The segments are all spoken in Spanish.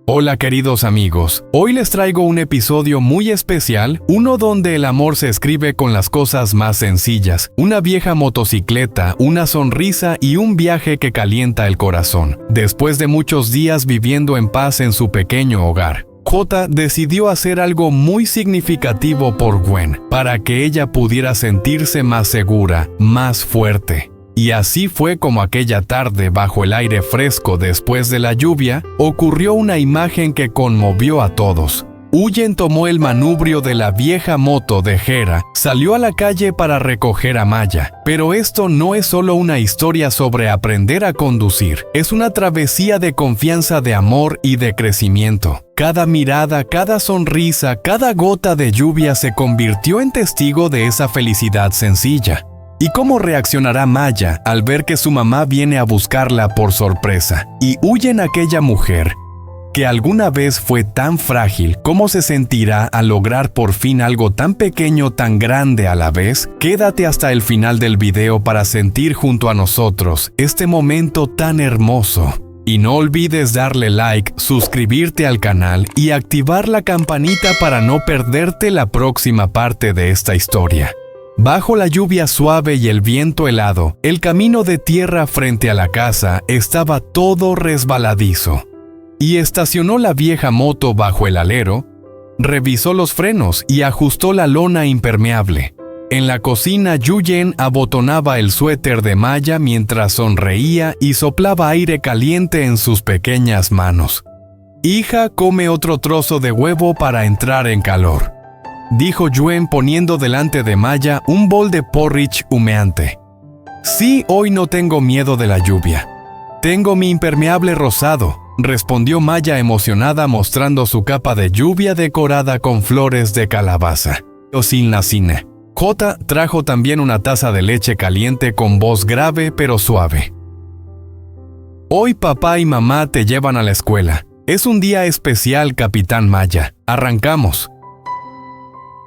Hola queridos amigos, hoy les traigo un episodio muy especial, uno donde el amor se escribe con las cosas más sencillas, una vieja motocicleta, una sonrisa y un viaje que calienta el corazón. Después de muchos días viviendo en paz en su pequeño hogar, J decidió hacer algo muy significativo por Gwen, para que ella pudiera sentirse más segura, más fuerte. Y así fue como aquella tarde, bajo el aire fresco después de la lluvia, ocurrió una imagen que conmovió a todos. Huyen tomó el manubrio de la vieja moto de Hera, salió a la calle para recoger a Maya. Pero esto no es solo una historia sobre aprender a conducir, es una travesía de confianza, de amor y de crecimiento. Cada mirada, cada sonrisa, cada gota de lluvia se convirtió en testigo de esa felicidad sencilla. ¿Y cómo reaccionará Maya al ver que su mamá viene a buscarla por sorpresa? Y huye en aquella mujer que alguna vez fue tan frágil. ¿Cómo se sentirá al lograr por fin algo tan pequeño, tan grande a la vez? Quédate hasta el final del video para sentir junto a nosotros este momento tan hermoso. Y no olvides darle like, suscribirte al canal y activar la campanita para no perderte la próxima parte de esta historia. Bajo la lluvia suave y el viento helado, el camino de tierra frente a la casa estaba todo resbaladizo. Y estacionó la vieja moto bajo el alero, revisó los frenos y ajustó la lona impermeable. En la cocina, Yuyen abotonaba el suéter de Maya mientras sonreía y soplaba aire caliente en sus pequeñas manos. «Hija, come otro trozo de huevo para entrar en calor», dijo Yuen poniendo delante de Maya un bol de porridge humeante. «Sí, hoy no tengo miedo de la lluvia. Tengo mi impermeable rosado», respondió Maya emocionada mostrando su capa de lluvia decorada con flores de calabaza. Sin la cine. J trajo también una taza de leche caliente con voz grave pero suave. «Hoy papá y mamá te llevan a la escuela. Es un día especial, Capitán Maya. Arrancamos».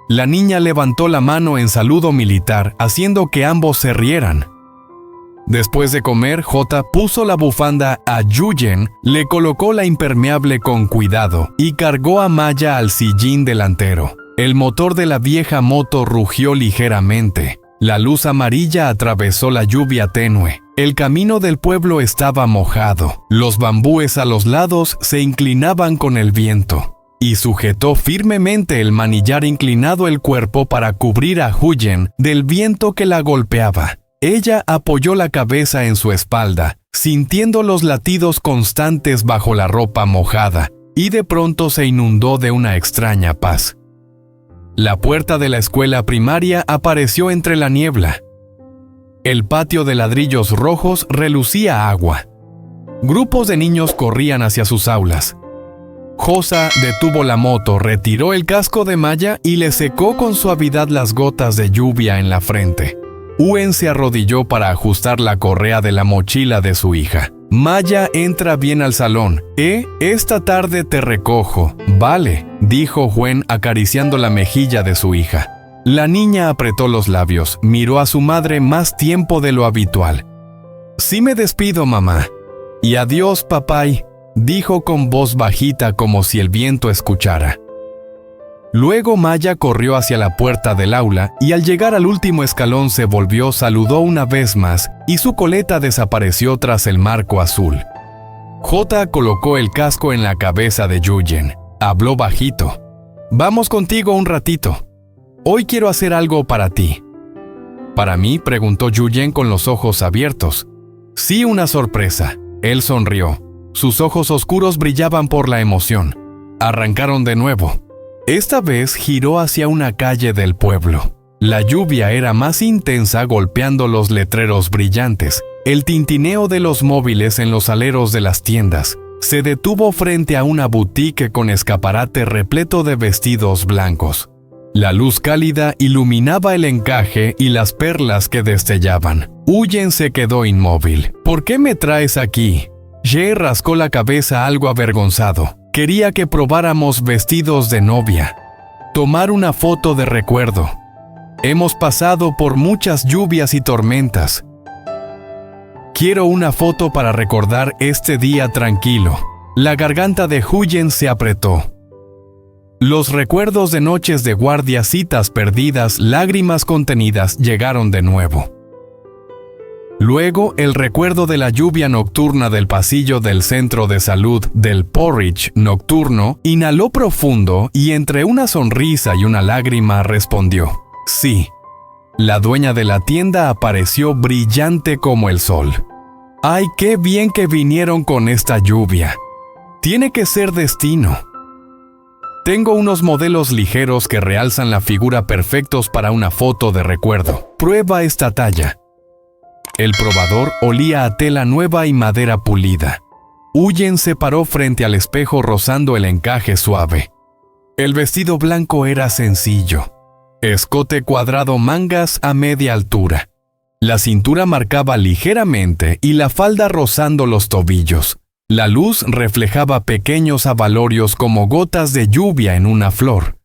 La niña levantó la mano en saludo militar, haciendo que ambos se rieran. Después de comer, J puso la bufanda a Yuyen, le colocó la impermeable con cuidado y cargó a Maya al sillín delantero. El motor de la vieja moto rugió ligeramente. La luz amarilla atravesó la lluvia tenue. El camino del pueblo estaba mojado. Los bambúes a los lados se inclinaban con el viento. Y sujetó firmemente el manillar inclinado el cuerpo para cubrir a Yuyen del viento que la golpeaba. Ella apoyó la cabeza en su espalda, sintiendo los latidos constantes bajo la ropa mojada, y de pronto se inundó de una extraña paz. La puerta de la escuela primaria apareció entre la niebla. El patio de ladrillos rojos relucía agua. Grupos de niños corrían hacia sus aulas. Josa detuvo la moto, retiró el casco de Maya y le secó con suavidad las gotas de lluvia en la frente. Uen se arrodilló para ajustar la correa de la mochila de su hija. «Maya, entra bien al salón. Esta tarde te recojo». «Vale», dijo Gwen acariciando la mejilla de su hija. La niña apretó los labios, miró a su madre más tiempo de lo habitual. «Sí me despido, mamá». «Y adiós, papay», dijo con voz bajita como si el viento escuchara. Luego Maya corrió hacia la puerta del aula y al llegar al último escalón se volvió, saludó una vez más y su coleta desapareció tras el marco azul. J colocó el casco en la cabeza de Yuyen. Habló bajito. «Vamos contigo un ratito. Hoy quiero hacer algo para ti». «¿Para mí?», preguntó Yuyen con los ojos abiertos. «Sí, una sorpresa». Él sonrió. Sus ojos oscuros brillaban por la emoción. Arrancaron de nuevo. Esta vez giró hacia una calle del pueblo. La lluvia era más intensa golpeando los letreros brillantes, el tintineo de los móviles en los aleros de las tiendas. Se detuvo frente a una boutique con escaparate repleto de vestidos blancos. La luz cálida iluminaba el encaje y las perlas que destellaban. Huyen se quedó inmóvil. «¿Por qué me traes aquí?» Ye rascó la cabeza algo avergonzado. «Quería que probáramos vestidos de novia. Tomar una foto de recuerdo. Hemos pasado por muchas lluvias y tormentas. Quiero una foto para recordar este día tranquilo». La garganta de Huyen se apretó. Los recuerdos de noches de guardia, citas perdidas, lágrimas contenidas llegaron de nuevo. Luego, el recuerdo de la lluvia nocturna del pasillo del centro de salud del porridge nocturno, inhaló profundo y entre una sonrisa y una lágrima respondió: sí. La dueña de la tienda apareció brillante como el sol. ¡Ay, qué bien que vinieron con esta lluvia! Tiene que ser destino. Tengo unos modelos ligeros que realzan la figura perfectos para una foto de recuerdo. Prueba esta talla. El probador olía a tela nueva y madera pulida. Huyen se paró frente al espejo rozando el encaje suave. El vestido blanco era sencillo. Escote cuadrado, mangas a media altura. La cintura marcaba ligeramente y la falda rozando los tobillos. La luz reflejaba pequeños abalorios como gotas de lluvia en una flor.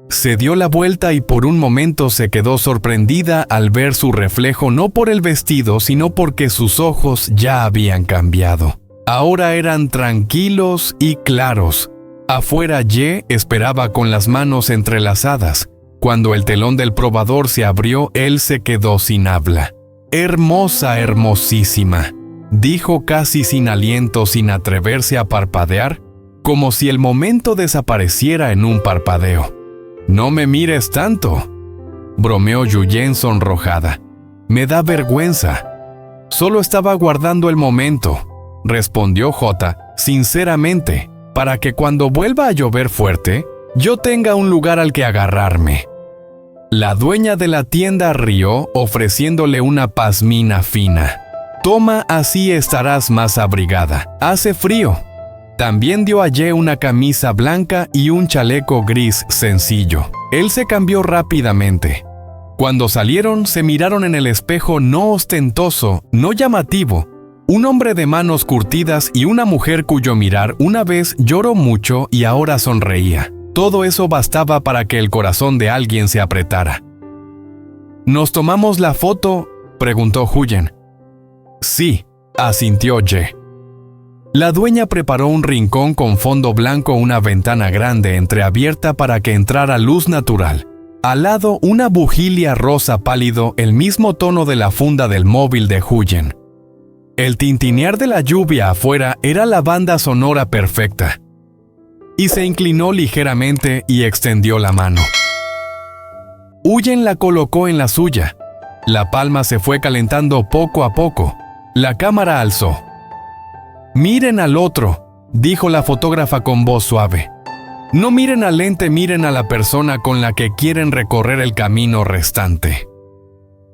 Se dio la vuelta y por un momento se quedó sorprendida al ver su reflejo, no por el vestido, sino porque sus ojos ya habían cambiado. Ahora eran tranquilos y claros. Afuera Ye esperaba con las manos entrelazadas. Cuando el telón del probador se abrió, él se quedó sin habla. «Hermosa, hermosísima», dijo casi sin aliento, sin atreverse a parpadear, como si el momento desapareciera en un parpadeo. «No me mires tanto», bromeó Huyen sonrojada. «Me da vergüenza». «Solo estaba guardando el momento», respondió J, sinceramente, «para que cuando vuelva a llover fuerte, yo tenga un lugar al que agarrarme». La dueña de la tienda rió, ofreciéndole una pazmina fina. «Toma, así estarás más abrigada. Hace frío». También dio a Ye una camisa blanca y un chaleco gris sencillo. Él se cambió rápidamente. Cuando salieron, se miraron en el espejo no ostentoso, no llamativo. Un hombre de manos curtidas y una mujer cuyo mirar una vez lloró mucho y ahora sonreía. Todo eso bastaba para que el corazón de alguien se apretara. «¿Nos tomamos la foto?», preguntó Huyen. «Sí», asintió Ye. La dueña preparó un rincón con fondo blanco, una ventana grande entreabierta para que entrara luz natural. Al lado, una bujilia rosa pálido, el mismo tono de la funda del móvil de Huyen. El tintinear de la lluvia afuera era la banda sonora perfecta. Y se inclinó ligeramente y extendió la mano. Huyen la colocó en la suya. La palma se fue calentando poco a poco. La cámara alzó. «Miren al otro», dijo la fotógrafa con voz suave. «No miren al lente, miren a la persona con la que quieren recorrer el camino restante».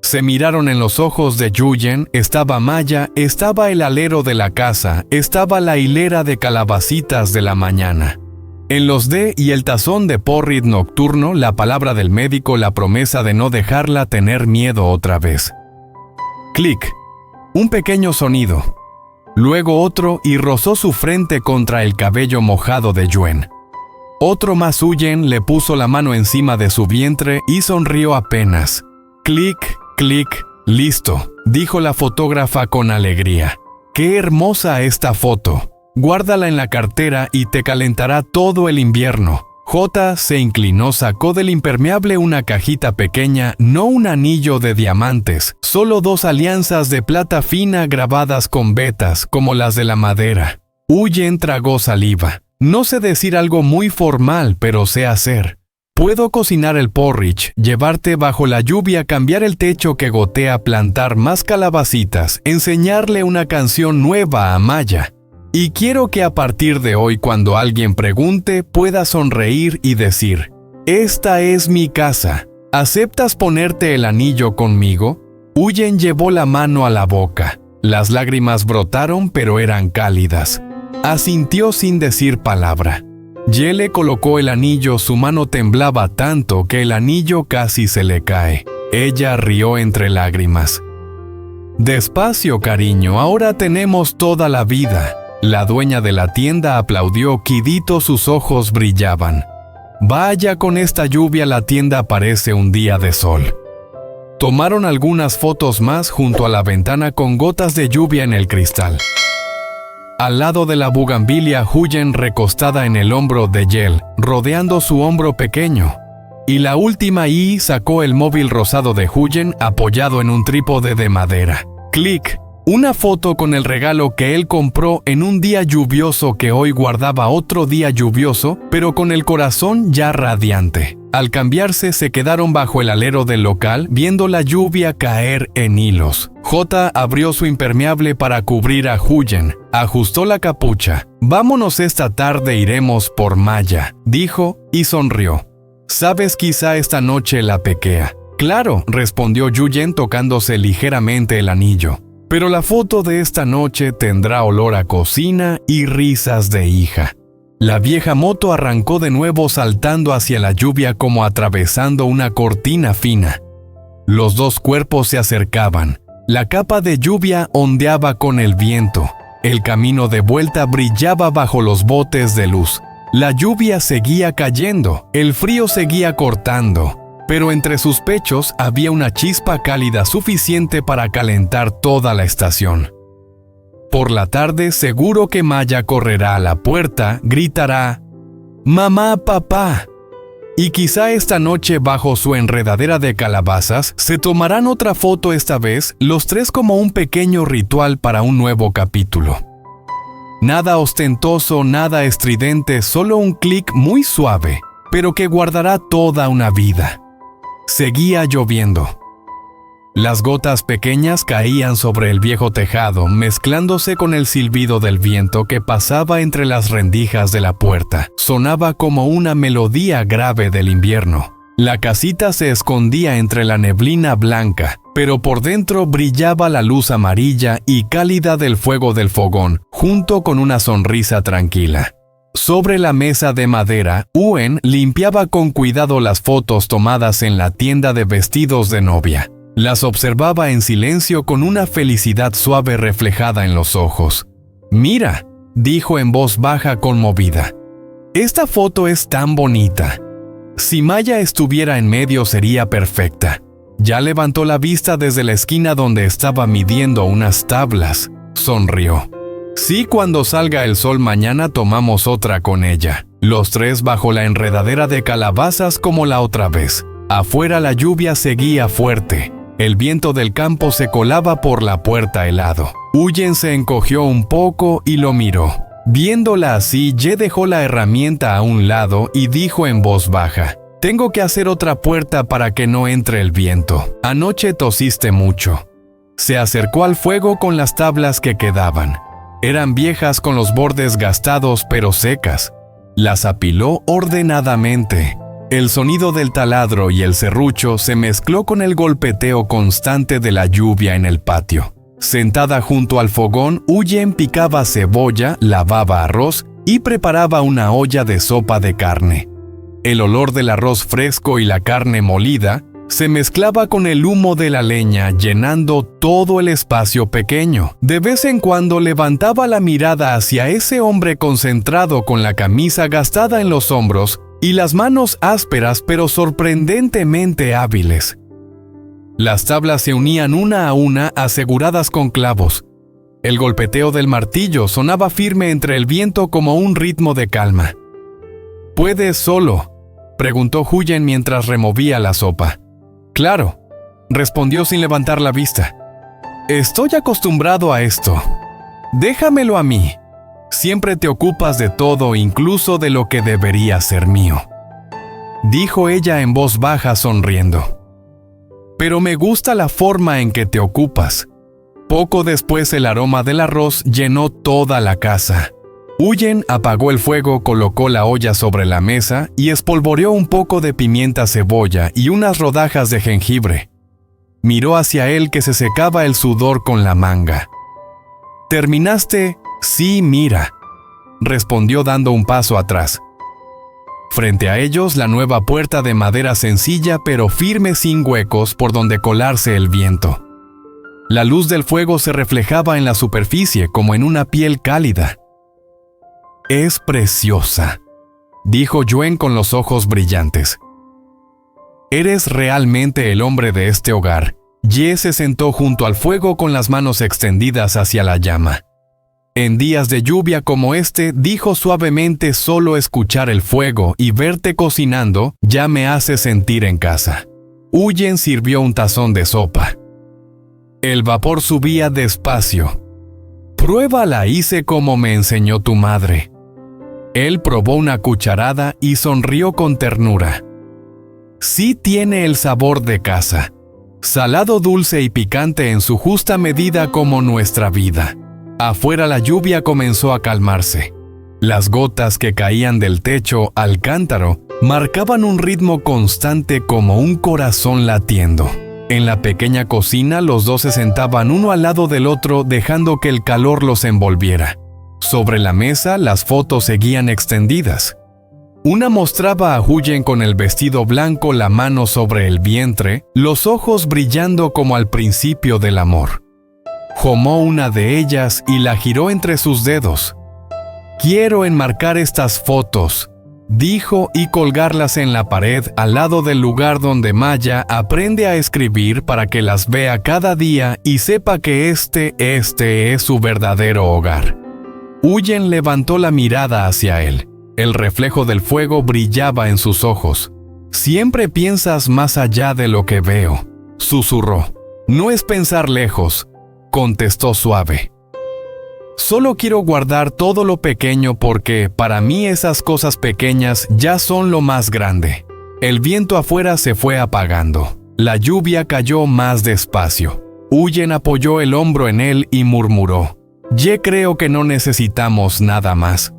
Se miraron en los ojos de Huyen. Estaba Maya, estaba el alero de la casa, estaba la hilera de calabacitas de la mañana. En los D y el tazón de porridge nocturno, la palabra del médico, la promesa de no dejarla tener miedo otra vez. Clic. Un pequeño sonido. Luego otro y rozó su frente contra el cabello mojado de Yuen. Otro más. Huyen le puso la mano encima de su vientre y sonrió apenas. Clic, clic, listo, dijo la fotógrafa con alegría. ¡Qué hermosa esta foto! Guárdala en la cartera y te calentará todo el invierno. J se inclinó, sacó del impermeable una cajita pequeña, no un anillo de diamantes, solo 2 alianzas de plata fina grabadas con vetas, como las de la madera. Huyen tragó saliva. No sé decir algo muy formal, pero sé hacer. Puedo cocinar el porridge, llevarte bajo la lluvia, cambiar el techo que gotea, plantar más calabacitas, enseñarle una canción nueva a Maya. Y quiero que a partir de hoy, cuando alguien pregunte, pueda sonreír y decir: «Esta es mi casa. ¿Aceptas ponerte el anillo conmigo?». Huyen llevó la mano a la boca. Las lágrimas brotaron, pero eran cálidas. Asintió sin decir palabra. Ye le colocó el anillo, su mano temblaba tanto que el anillo casi se le cae. Ella rió entre lágrimas. «Despacio, cariño, ahora tenemos toda la vida». La dueña de la tienda aplaudió, quidito sus ojos brillaban. «Vaya, con esta lluvia la tienda parece un día de sol». Tomaron algunas fotos más junto a la ventana con gotas de lluvia en el cristal. Al lado de la bugambilia, Huyen recostada en el hombro de Yel, rodeando su hombro pequeño. Y la última Yi sacó el móvil rosado de Huyen apoyado en un trípode de madera. Clic. Una foto con el regalo que él compró en un día lluvioso que hoy guardaba otro día lluvioso, pero con el corazón ya radiante. Al cambiarse, se quedaron bajo el alero del local, viendo la lluvia caer en hilos. J abrió su impermeable para cubrir a Huyen. Ajustó la capucha. «Vámonos esta tarde, iremos por Maya», dijo y sonrió. «¿Sabes quizá esta noche la pequea?» «Claro», respondió Huyen tocándose ligeramente el anillo. «Pero la foto de esta noche tendrá olor a cocina y risas de hija». La vieja moto arrancó de nuevo saltando hacia la lluvia como atravesando una cortina fina. Los dos cuerpos se acercaban. La capa de lluvia ondeaba con el viento. El camino de vuelta brillaba bajo los botes de luz. La lluvia seguía cayendo, el frío seguía cortando. Pero entre sus pechos había una chispa cálida suficiente para calentar toda la estación. Por la tarde seguro que Maya correrá a la puerta, gritará «¡Mamá, papá!». Y quizá esta noche bajo su enredadera de calabazas se tomarán otra foto, esta vez los tres como un pequeño ritual para un nuevo capítulo. Nada ostentoso, nada estridente, solo un clic muy suave, pero que guardará toda una vida. Seguía lloviendo. Las gotas pequeñas caían sobre el viejo tejado, mezclándose con el silbido del viento que pasaba entre las rendijas de la puerta. Sonaba como una melodía grave del invierno. La casita se escondía entre la neblina blanca, pero por dentro brillaba la luz amarilla y cálida del fuego del fogón, junto con una sonrisa tranquila. Sobre la mesa de madera, Huyen limpiaba con cuidado las fotos tomadas en la tienda de vestidos de novia. Las observaba en silencio con una felicidad suave reflejada en los ojos. «Mira», dijo en voz baja conmovida. «Esta foto es tan bonita. Si Maya estuviera en medio sería perfecta». Ya levantó la vista desde la esquina donde estaba midiendo unas tablas. Sonrió. «Sí, cuando salga el sol mañana tomamos otra con ella». Los tres bajo la enredadera de calabazas como la otra vez. Afuera la lluvia seguía fuerte. El viento del campo se colaba por la puerta helado. Huyen se encogió un poco y lo miró. Viéndola así, Ye dejó la herramienta a un lado y dijo en voz baja: «Tengo que hacer otra puerta para que no entre el viento. Anoche tosiste mucho». Se acercó al fuego con las tablas que quedaban. Eran viejas con los bordes gastados pero secas. Las apiló ordenadamente. El sonido del taladro y el serrucho se mezcló con el golpeteo constante de la lluvia en el patio. Sentada junto al fogón, Huyen picaba cebolla, lavaba arroz y preparaba una olla de sopa de carne. El olor del arroz fresco y la carne molida se mezclaba con el humo de la leña, llenando todo el espacio pequeño. De vez en cuando levantaba la mirada hacia ese hombre concentrado con la camisa gastada en los hombros y las manos ásperas pero sorprendentemente hábiles. Las tablas se unían una a una, aseguradas con clavos. El golpeteo del martillo sonaba firme entre el viento como un ritmo de calma. «¿Puedes solo?», preguntó Huyen mientras removía la sopa. «Claro», respondió sin levantar la vista. «Estoy acostumbrado a esto. Déjamelo a mí. Siempre te ocupas de todo, incluso de lo que debería ser mío», dijo ella en voz baja sonriendo. «Pero me gusta la forma en que te ocupas». Poco después el aroma del arroz llenó toda la casa. Huyen apagó el fuego, colocó la olla sobre la mesa y espolvoreó un poco de pimienta cebolla y unas rodajas de jengibre. Miró hacia él que se secaba el sudor con la manga. «¿Terminaste?» «Sí, mira», respondió dando un paso atrás. Frente a ellos, la nueva puerta de madera sencilla pero firme, sin huecos por donde colarse el viento. La luz del fuego se reflejaba en la superficie como en una piel cálida. «Es preciosa», dijo Yuen con los ojos brillantes. «Eres realmente el hombre de este hogar». Ye se sentó junto al fuego con las manos extendidas hacia la llama. En días de lluvia como este, dijo suavemente, solo escuchar el fuego y verte cocinando ya me hace sentir en casa. Huyen sirvió un tazón de sopa. El vapor subía despacio. Pruébala, hice como me enseñó tu madre. Él probó una cucharada y sonrió con ternura. Sí tiene el sabor de casa. Salado, dulce y picante en su justa medida como nuestra vida. Afuera la lluvia comenzó a calmarse. Las gotas que caían del techo al cántaro marcaban un ritmo constante como un corazón latiendo. En la pequeña cocina los dos se sentaban uno al lado del otro dejando que el calor los envolviera. Sobre la mesa las fotos seguían extendidas. Una mostraba a Huyen con el vestido blanco, la mano sobre el vientre, los ojos brillando como al principio del amor. Tomó una de ellas y la giró entre sus dedos. «Quiero enmarcar estas fotos», dijo, y colgarlas en la pared al lado del lugar donde Maya aprende a escribir para que las vea cada día y sepa que este es su verdadero hogar. Huyen levantó la mirada hacia él. El reflejo del fuego brillaba en sus ojos. «Siempre piensas más allá de lo que veo», susurró. «No es pensar lejos», contestó suave. «Solo quiero guardar todo lo pequeño porque para mí esas cosas pequeñas ya son lo más grande». El viento afuera se fue apagando. La lluvia cayó más despacio. Huyen apoyó el hombro en él y murmuró: «Yo creo que no necesitamos nada más».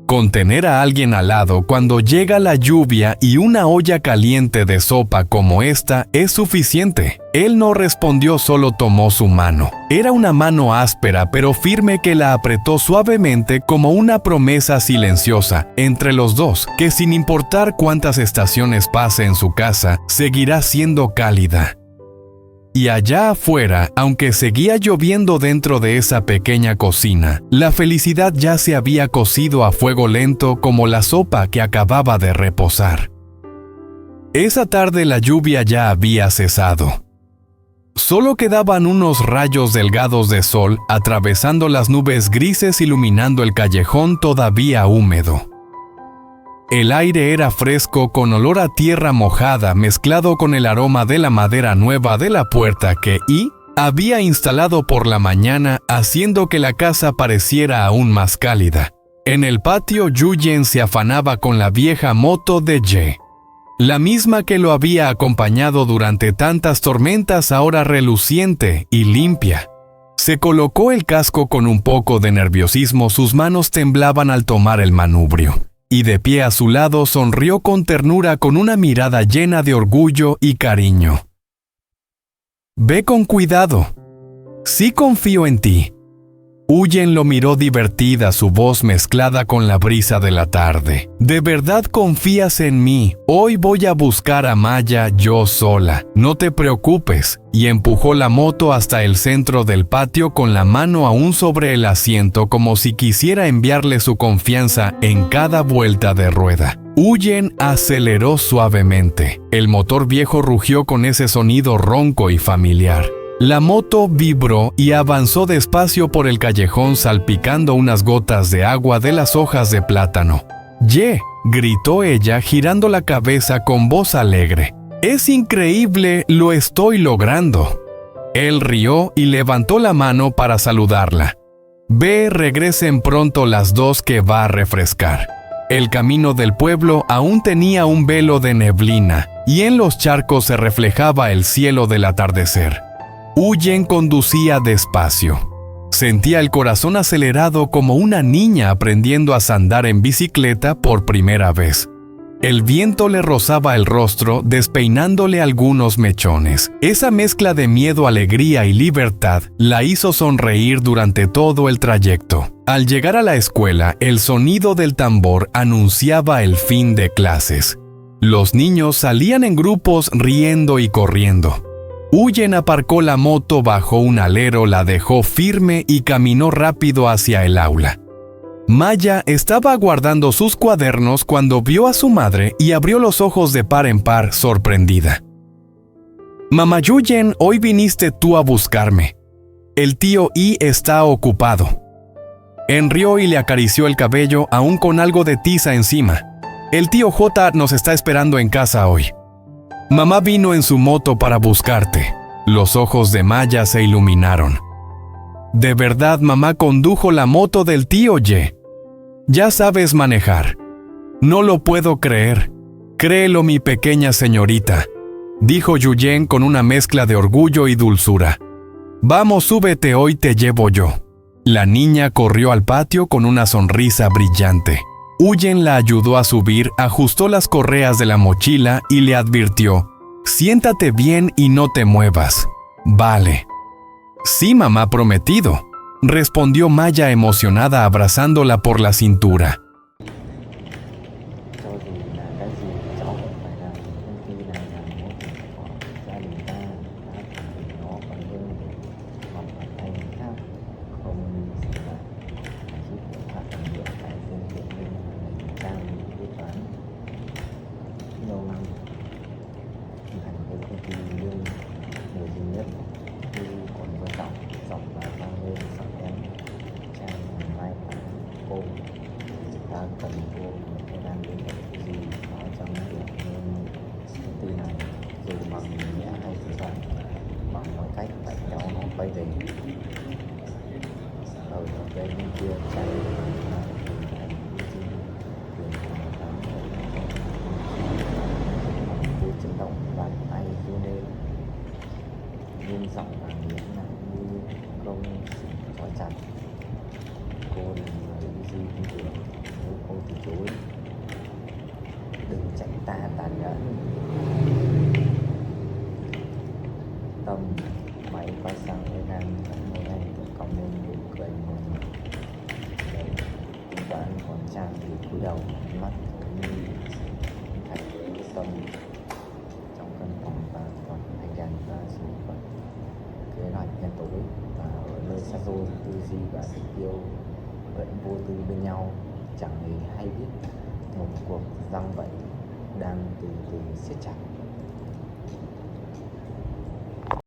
Con tener a alguien al lado cuando llega la lluvia y una olla caliente de sopa como esta es suficiente. Él no respondió, solo tomó su mano. Era una mano áspera pero firme que la apretó suavemente como una promesa silenciosa entre los dos, que sin importar cuántas estaciones pase en su casa, seguirá siendo cálida. Y allá afuera, aunque seguía lloviendo dentro de esa pequeña cocina, la felicidad ya se había cocido a fuego lento como la sopa que acababa de reposar. Esa tarde la lluvia ya había cesado. Solo quedaban unos rayos delgados de sol atravesando las nubes grises, iluminando el callejón todavía húmedo. El aire era fresco, con olor a tierra mojada mezclado con el aroma de la madera nueva de la puerta que había instalado por la mañana, haciendo que la casa pareciera aún más cálida. En el patio, Huyen se afanaba con la vieja moto de Ye, la misma que lo había acompañado durante tantas tormentas, ahora reluciente y limpia. Se colocó el casco con un poco de nerviosismo, sus manos temblaban al tomar el manubrio. Y de pie a su lado sonrió con ternura, con una mirada llena de orgullo y cariño. «Ve con cuidado. Sí confío en ti». Huyen lo miró divertida, su voz mezclada con la brisa de la tarde. «¿De verdad confías en mí? Hoy voy a buscar a Maya yo sola. No te preocupes». Y empujó la moto hasta el centro del patio con la mano aún sobre el asiento, como si quisiera enviarle su confianza en cada vuelta de rueda. Huyen aceleró suavemente. El motor viejo rugió con ese sonido ronco y familiar. La moto vibró y avanzó despacio por el callejón, salpicando unas gotas de agua de las hojas de plátano. «Ye», gritó ella, girando la cabeza con voz alegre. «Es increíble, lo estoy logrando». Él rió y levantó la mano para saludarla. «Ve, regresen pronto las dos, que va a refrescar». El camino del pueblo aún tenía un velo de neblina, y en los charcos se reflejaba el cielo del atardecer. Huyen conducía despacio. Sentía el corazón acelerado como una niña aprendiendo a andar en bicicleta por primera vez. El viento le rozaba el rostro, despeinándole algunos mechones. Esa mezcla de miedo, alegría y libertad la hizo sonreír durante todo el trayecto. Al llegar a la escuela, el sonido del tambor anunciaba el fin de clases. Los niños salían en grupos riendo y corriendo. Huyen aparcó la moto bajo un alero, la dejó firme y caminó rápido hacia el aula. Maya estaba guardando sus cuadernos cuando vio a su madre y abrió los ojos de par en par, sorprendida. «Mamá Huyen, hoy viniste tú a buscarme. El tío I está ocupado». Enrió y le acarició el cabello aún con algo de tiza encima. El tío J nos está esperando en casa hoy. Mamá vino en su moto para buscarte. Los ojos de Maya se iluminaron. ¿De verdad mamá condujo la moto del tío Ye? Ya sabes manejar. No lo puedo creer. Créelo, mi pequeña señorita, dijo Yuyen con una mezcla de orgullo y dulzura. Vamos, súbete, hoy te llevo yo. La niña corrió al patio con una sonrisa brillante. Huyen la ayudó a subir, ajustó las correas de la mochila y le advirtió: siéntate bien y no te muevas. Vale. Sí, mamá, prometido, respondió Maya emocionada abrazándola por la cintura. Cho dù là cái gì cháu cũng phải làm, công ty này là mối tình của gia đình ta, đã thì nó còn hơn học ở tay người khác, không gì cả, chỉ có phát triển được cái phương tiện lên là trang kế toán nhiều năm thành cái công ty lương người duy nhất khi còn có giọng và vang lên sắc bén. Trang mai cô ta cần cô một cái đang đến được gì đó trong việc nên công ty này dù bằng nghĩa hay thủ đoạn bằng mọi cách phải kéo nó quay về. Ở bên kia chạy là thành quyền thắng cô chấn động bàn tay run lên, nhưng giọng và miếng lại như không trói chặt. Cô là người Di tin tưởng, nếu cô từ chối, đừng tránh ta tàn nhẫn. Tâm máy quay sang bên anh, môi anh vẫn cong lên nụ cười mừng. Đấy, tính toán còn Trang thì cúi đầu, mắt như thành với Tâm. Trong căn phòng và còn ánh đèn và số phận kế hoạch đen tối, và ở nơi xa xôi Tư Di và Thích Yêu vẫn vô tư bên nhau, chẳng hề hay biết một cuộc giăng vậy đang từ từ siết chặt.